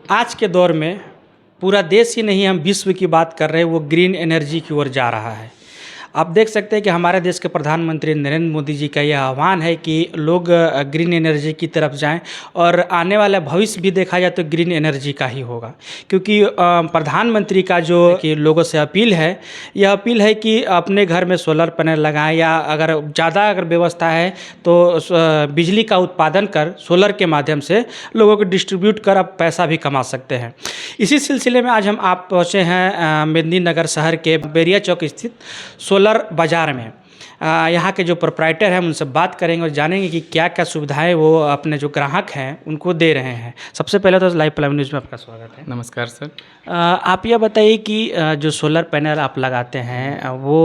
आज के दौर में पूरा देश ही नहीं, हम विश्व की बात कर रहे हैं, वो ग्रीन एनर्जी की ओर जा रहा है। आप देख सकते हैं कि हमारे देश के प्रधानमंत्री नरेंद्र मोदी जी का यह आह्वान है कि लोग ग्रीन एनर्जी की तरफ जाएं और आने वाला भविष्य भी देखा जाए तो ग्रीन एनर्जी का ही होगा। क्योंकि प्रधानमंत्री का जो कि लोगों से अपील है, यह अपील है कि अपने घर में सोलर पैनल लगाएं, या अगर ज़्यादा व्यवस्था है तो बिजली का उत्पादन कर सोलर के माध्यम से लोगों को डिस्ट्रीब्यूट कर आप पैसा भी कमा सकते हैं। इसी सिलसिले में आज आप पहुँचे हैं मेदिनीनगर शहर के बेरिया चौक स्थित सोलर बाज़ार में। यहाँ के जो प्रोप्राइटर हैं उनसे बात करेंगे और जानेंगे कि क्या क्या सुविधाएं वो अपने जो ग्राहक हैं उनको दे रहे हैं। सबसे पहले तो लाइव प्राइम न्यूज़ में आपका स्वागत है। नमस्कार सर। आप यह बताइए कि जो सोलर पैनल आप लगाते हैं वो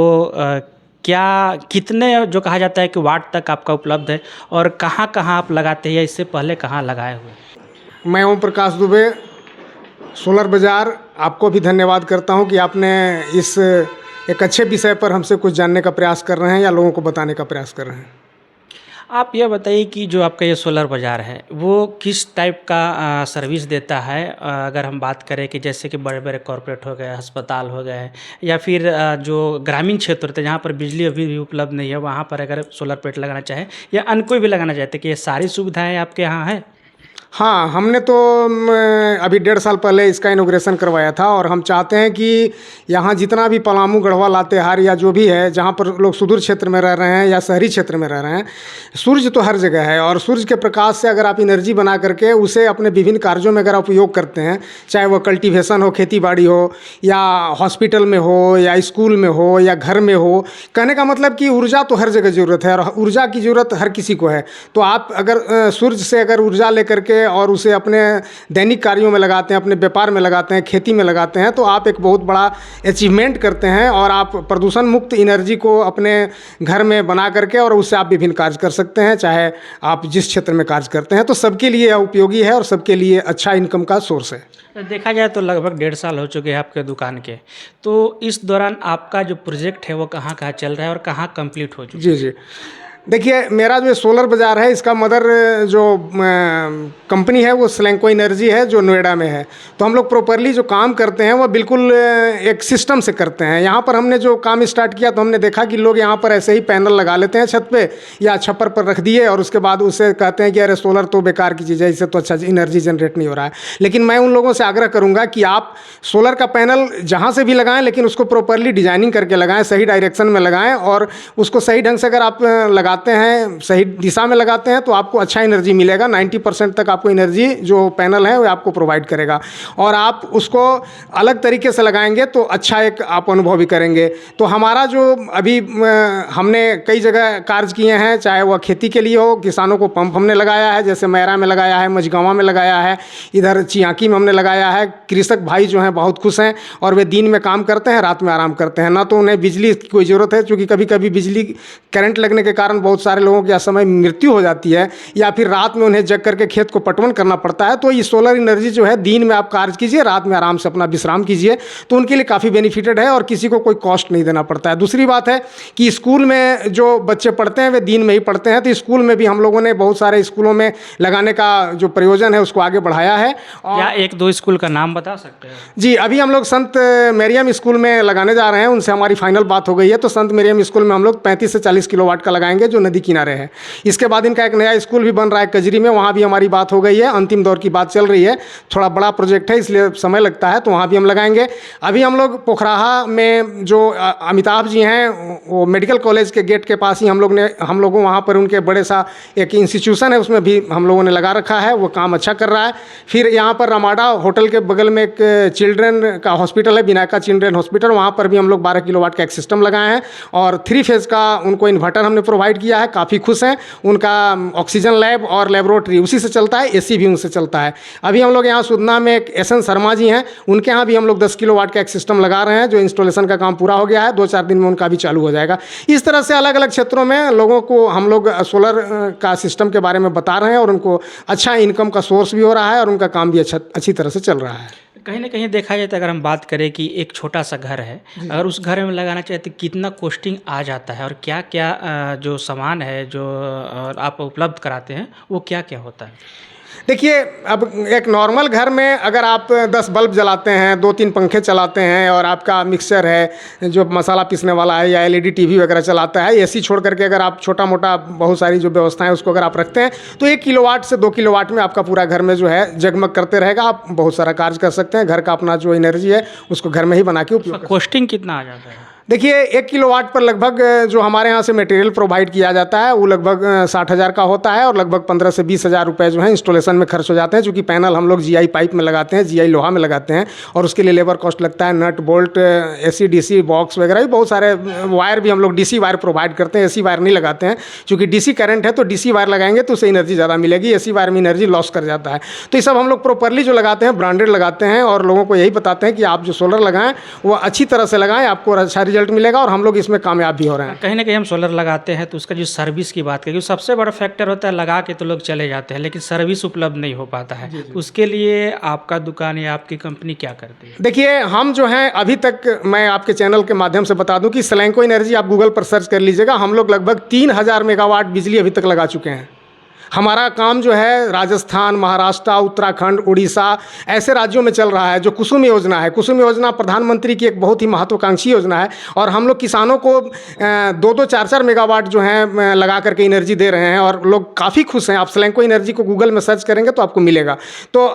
क्या कितने जो कहा जाता है कि वाट तक आपका उपलब्ध है, और कहाँ कहाँ आप लगाते हैं या इससे पहले कहाँ लगाए हुए? मैं ओम प्रकाश दुबे, सोलर बाज़ार, आपको भी धन्यवाद करता हूं कि आपने इस एक अच्छे विषय पर हमसे कुछ जानने का प्रयास कर रहे हैं या लोगों को बताने का प्रयास कर रहे हैं। आप यह बताइए कि जो आपका ये सोलर बाज़ार है वो किस टाइप का सर्विस देता है? अगर हम बात करें कि जैसे कि बड़े बड़े कॉरपोरेट हो गए, अस्पताल हो गए, या फिर जो ग्रामीण क्षेत्र होते हैं जहाँ पर बिजली अभी भी उपलब्ध नहीं है, वहाँ पर अगर सोलर प्लेट लगाना चाहे या अन्य कोई भी लगाना चाहते हैं, कि ये सारी सुविधाएँ आपके यहाँ है? हाँ, हमने तो अभी 1.5 साल पहले इसका इनॉग्रेशन करवाया था, और हम चाहते हैं कि यहाँ जितना भी पलामू, गढ़वा, लातेहार या जो भी है, जहाँ पर लोग सुदूर क्षेत्र में रह रहे हैं या शहरी क्षेत्र में रह रहे हैं, सूर्य तो हर जगह है, और सूर्य के प्रकाश से अगर आप एनर्जी बना करके उसे अपने विभिन्न कार्यों में अगर आप उपयोग करते हैं, चाहे वह कल्टीवेशन हो, खेती बाड़ी हो, या हॉस्पिटल में हो, या स्कूल में हो, या घर में हो, कहने का मतलब कि ऊर्जा तो हर जगह ज़रूरत है, और ऊर्जा की ज़रूरत हर किसी को है। तो आप अगर सूर्य से अगर ऊर्जा लेकर के और उसे अपने दैनिक कार्यों में लगाते हैं, अपने व्यापार में लगाते हैं, खेती में लगाते हैं, तो आप एक बहुत बड़ा अचीवमेंट करते हैं, और आप प्रदूषण मुक्त एनर्जी को अपने घर में बना करके और उससे आप विभिन्न कार्य कर सकते हैं, चाहे आप जिस क्षेत्र में कार्य करते हैं। तो सबके लिए यह उपयोगी है और सबके लिए अच्छा इनकम का सोर्स है। देखा जाए तो लगभग 1.5 साल हो चुके हैं आपके दुकान के, तो इस दौरान आपका जो प्रोजेक्ट है वो कहाँ कहाँ चल रहा है और कहाँ कंप्लीट हो चुका है? जी, देखिए, मेरा जो सोलर बाज़ार है, इसका मदर जो कंपनी है वो स्लैंको एनर्जी है, जो नोएडा में है। तो हम लोग प्रॉपरली जो काम करते हैं वो बिल्कुल एक सिस्टम से करते हैं। यहाँ पर हमने जो काम स्टार्ट किया तो हमने देखा कि लोग यहाँ पर ऐसे ही पैनल लगा लेते हैं छत पे या छप्पर पर रख दिए, और उसके बाद उससे कहते हैं कि अरे सोलर तो बेकार की चीज़ है, इससे तो अच्छा एनर्जी जनरेट नहीं हो रहा है। लेकिन मैं उन लोगों से आग्रह करूँगा कि आप सोलर का पैनल जहाँ से भी लगाएँ, लेकिन उसको प्रॉपरली डिजाइनिंग करके लगाएँ, सही डायरेक्शन में लगाएँ, और उसको सही ढंग से अगर आप लगाते हैं, सही दिशा में लगाते हैं, तो आपको अच्छा एनर्जी मिलेगा। 90% तक आपको एनर्जी जो पैनल है वो आपको प्रोवाइड करेगा, और आप उसको अलग तरीके से लगाएंगे तो अच्छा एक आप अनुभव भी करेंगे। तो हमारा जो अभी हमने कई जगह कार्य किए हैं, चाहे वह खेती के लिए हो, किसानों को पंप हमने लगाया है, जैसे मैरा में लगाया है, मझगांवा में लगाया है, इधर चियाकी में हमने लगाया है। कृषक भाई जो हैं बहुत खुश हैं, और वे दिन में काम करते हैं, रात में आराम करते हैं। ना तो उन्हें बिजली की कोई ज़रूरत है, क्योंकि कभी कभी बिजली करंट लगने के कारण बहुत सारे लोगों की असमय मृत्यु हो जाती है, या फिर रात में उन्हें जग करके खेत को पटवन करना पड़ता है। तो ये सोलर एनर्जी जो है, दिन में आप कार्य कीजिए, रात में आराम से अपना विश्राम कीजिए, तो उनके लिए काफ़ी बेनिफिटेड है, और किसी को कोई कॉस्ट नहीं देना पड़ता है। दूसरी बात है कि स्कूल में जो बच्चे पढ़ते हैं वे दिन में ही पढ़ते हैं, तो स्कूल में भी हम लोगों ने बहुत सारे स्कूलों में लगाने का जो प्रयोजन है उसको आगे बढ़ाया है। और या 1-2 स्कूल का नाम बता सकते हैं? जी, अभी हम लोग संत मरियम स्कूल में लगाने जा रहे हैं, उनसे हमारी फाइनल बात हो गई है। तो संत मरियम स्कूल में हम लोग 35 से 40 किलोवाट का लगाएंगे, जो नदी किनारे है। इसके बाद इनका एक नया स्कूल भी बन रहा है कजरी में, वहाँ भी हमारी बात हो गई है, अंतिम दौर की बात चल रही है। थोड़ा बड़ा प्रोजेक्ट है, इसलिए समय लगता है, तो वहाँ भी हम लगाएंगे। अभी हम लोग पोखराहा में जो अमिताभ जी हैं, वो मेडिकल कॉलेज के गेट के पास ही हम लोगों वहाँ पर उनके बड़े सा एक इंस्टीट्यूशन है, उसमें भी हम लोगों ने लगा रखा है, वो काम अच्छा कर रहा है। फिर यहाँ पर रमाडा होटल के बगल में एक चिल्ड्रन का हॉस्पिटल है, विनायका चिल्ड्रन हॉस्पिटल, वहाँ पर भी हम लोग 12 किलोवाट का एक सिस्टम लगाए हैं, और 3 फेज़ का उनको इन्वर्टर हमने प्रोवाइड किया है। काफ़ी खुश हैं। उनका ऑक्सीजन लैब और लेबोरेटरी उसी से चलता है, एसी भी उनसे चलता है। अभी हम लोग यहाँ सुदना में एक एस एन शर्मा जी हैं, उनके यहाँ भी हम लोग 10 किलोवाट का एक सिस्टम लगा रहे हैं, जो इंस्टॉलेशन का काम पूरा हो गया है। 2-4 दिन में उनका भी चालू हो जाएगा। इस तरह से अलग अलग क्षेत्रों में लोगों को हम लोग सोलर का सिस्टम के बारे में बता रहे हैं, और उनको अच्छा इनकम का सोर्स भी हो रहा है, और उनका काम भी अच्छी तरह से चल रहा है। कहीं ना कहीं देखा जाए तो अगर हम बात करें कि एक छोटा सा घर है, अगर उस घर में लगाना चाहे तो कितना कॉस्टिंग आ जाता है, और क्या क्या जो सामान है जो आप उपलब्ध कराते हैं वो क्या क्या होता है? देखिए, अब एक नॉर्मल घर में अगर आप 10 बल्ब जलाते हैं, 2-3 पंखे चलाते हैं और आपका मिक्सर है जो मसाला पीसने वाला है, या एलईडी टीवी वगैरह चलाता है, एसी छोड़ करके अगर आप छोटा मोटा बहुत सारी जो व्यवस्थाएं उसको अगर आप रखते हैं, तो 1 किलोवाट से 2 किलोवाट में आपका पूरा घर में जो है जगमग करते रहेगा। आप बहुत सारा कार्य कर सकते हैं। घर का अपना जो एनर्जी है उसको घर में ही बना के उपयोग कर सकते हैं। कॉस्टिंग कितना आ जाता है? देखिए, 1 किलोवाट पर लगभग जो हमारे यहाँ से मटेरियल प्रोवाइड किया जाता है वो लगभग 60,000 का होता है, और लगभग 15 से 20,000 रुपये जो है इंस्टॉलेशन में खर्च हो जाते हैं, क्योंकि पैनल हम लोग जीआई पाइप में लगाते हैं, जीआई लोहा में लगाते हैं, और उसके लिए लेबर कॉस्ट लगता है, nut bolt, AC DC box वगैरह भी बहुत सारे वायर भी हम लोग डीसी वायर प्रोवाइड करते हैं। एसी वायर नहीं लगाते हैं, क्योंकि डीसी करंट है तो डीसी वायर लगाएंगे तो उससे एनर्जी ज़्यादा मिलेगी, एसी वायर में एनर्जी लॉस कर जाता है। तो ये सब हम लोग प्रॉपरली जो लगाते हैं ब्रांडेड लगाते हैं, और लोगों को यही बताते हैं कि आप जो सोलर लगाएं वो अच्छी तरह से लगाएं, आपको अच्छा रिजल्ट मिलेगा, और हम लोग इसमें कामयाब भी हो रहे हैं। कहीं ना कहीं हम सोलर लगाते हैं तो उसका जो सर्विस की बात करें, सबसे बड़ा फैक्टर होता है लगा के तो लोग चले जाते हैं, लेकिन सर्विस उपलब्ध नहीं हो पाता है। तो उसके लिए आपका दुकान या आपकी कंपनी क्या करती है? देखिए, हम जो हैं अभी तक, मैं आपके चैनल के माध्यम से बता दूं कि सलैंको एनर्जी आप गूगल पर सर्च कर लीजिएगा, हम लोग लगभग 3000 मेगावाट बिजली अभी तक लगा चुके हैं। हमारा काम जो है राजस्थान, महाराष्ट्र, उत्तराखंड, उड़ीसा ऐसे राज्यों में चल रहा है। जो कुसुम योजना है, कुसुम योजना प्रधानमंत्री की एक बहुत ही महत्वाकांक्षी योजना है, और हम लोग किसानों को 2-2, 4-4 मेगावाट जो है लगा करके एनर्जी दे रहे हैं, और लोग काफ़ी खुश हैं। आप सलैंको एनर्जी को गूगल में सर्च करेंगे तो आपको मिलेगा। तो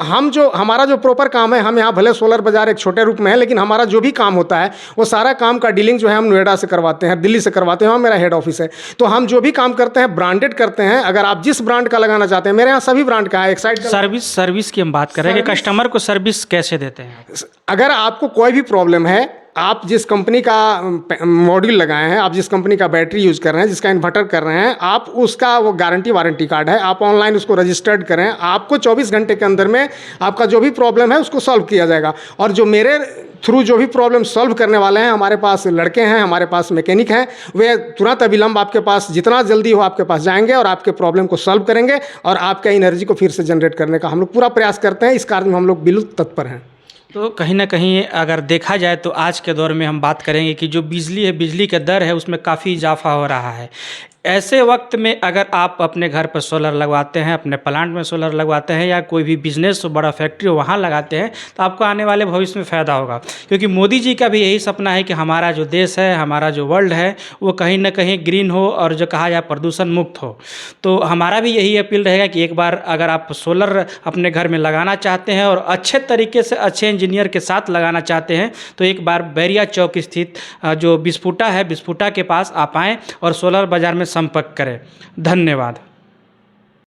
हमारा जो प्रॉपर काम है, हम यहाँ भले सोलर बाज़ार एक छोटे रूप में है, लेकिन हमारा जो भी काम होता है वो सारा काम का डीलिंग जो है हम नोएडा से करवाते हैं, दिल्ली से करवाते हैं, वहाँ मेरा हेड ऑफिस है। तो हम जो भी काम करते हैं ब्रांडेड करते हैं। अगर आप जिस ब्रांड का लगाना चाहते हैं, मेरे यहाँ सभी ब्रांड का है। एक साइड सर्विस की हम बात करें कि कस्टमर को सर्विस कैसे देते हैं? अगर आपको कोई भी प्रॉब्लम है, आप जिस कंपनी का मॉड्यूल लगाए हैं, आप जिस कंपनी का बैटरी यूज़ कर रहे हैं, जिसका इन्वर्टर कर रहे हैं, आप उसका वो गारंटी वारंटी कार्ड है, आप ऑनलाइन उसको रजिस्टर्ड करें। आपको 24 घंटे के अंदर में आपका जो भी प्रॉब्लम है उसको सॉल्व किया जाएगा। और जो मेरे थ्रू जो भी प्रॉब्लम सॉल्व करने वाले हैं, हमारे पास लड़के हैं, हमारे पास मैकेनिक हैं, वे तुरंत अविलंब आपके पास जितना जल्दी हो आपके पास जाएंगे और आपके प्रॉब्लम को सॉल्व करेंगे, और आपका एनर्जी को फिर से जनरेट करने का हम लोग पूरा प्रयास करते हैं। इस कार्य में हम लोग बिल्कुल तत्पर हैं। तो कहीं ना कहीं अगर देखा जाए तो आज के दौर में हम बात करेंगे कि जो बिजली है, बिजली का दर है, उसमें काफ़ी इजाफा हो रहा है। ऐसे वक्त में अगर आप अपने घर पर सोलर लगवाते हैं, अपने प्लांट में सोलर लगवाते हैं, या कोई भी बिजनेस हो, बड़ा फैक्ट्री हो, वहाँ लगाते हैं, तो आपको आने वाले भविष्य में फ़ायदा होगा। क्योंकि मोदी जी का भी यही सपना है कि हमारा जो देश है, हमारा जो वर्ल्ड है, वो कहीं ना कहीं ग्रीन हो, और जो कहा जाए प्रदूषण मुक्त हो। तो हमारा भी यही अपील रहेगा कि एक बार अगर आप सोलर अपने घर में लगाना चाहते हैं और अच्छे तरीके से अच्छे इंजीनियर के साथ लगाना चाहते हैं, तो एक बार बैरिया चौक स्थित जो बिस्फुटा है, बिस्फुटा के पास आप आएँ और सोलर बाज़ार में संपर्क करें। धन्यवाद।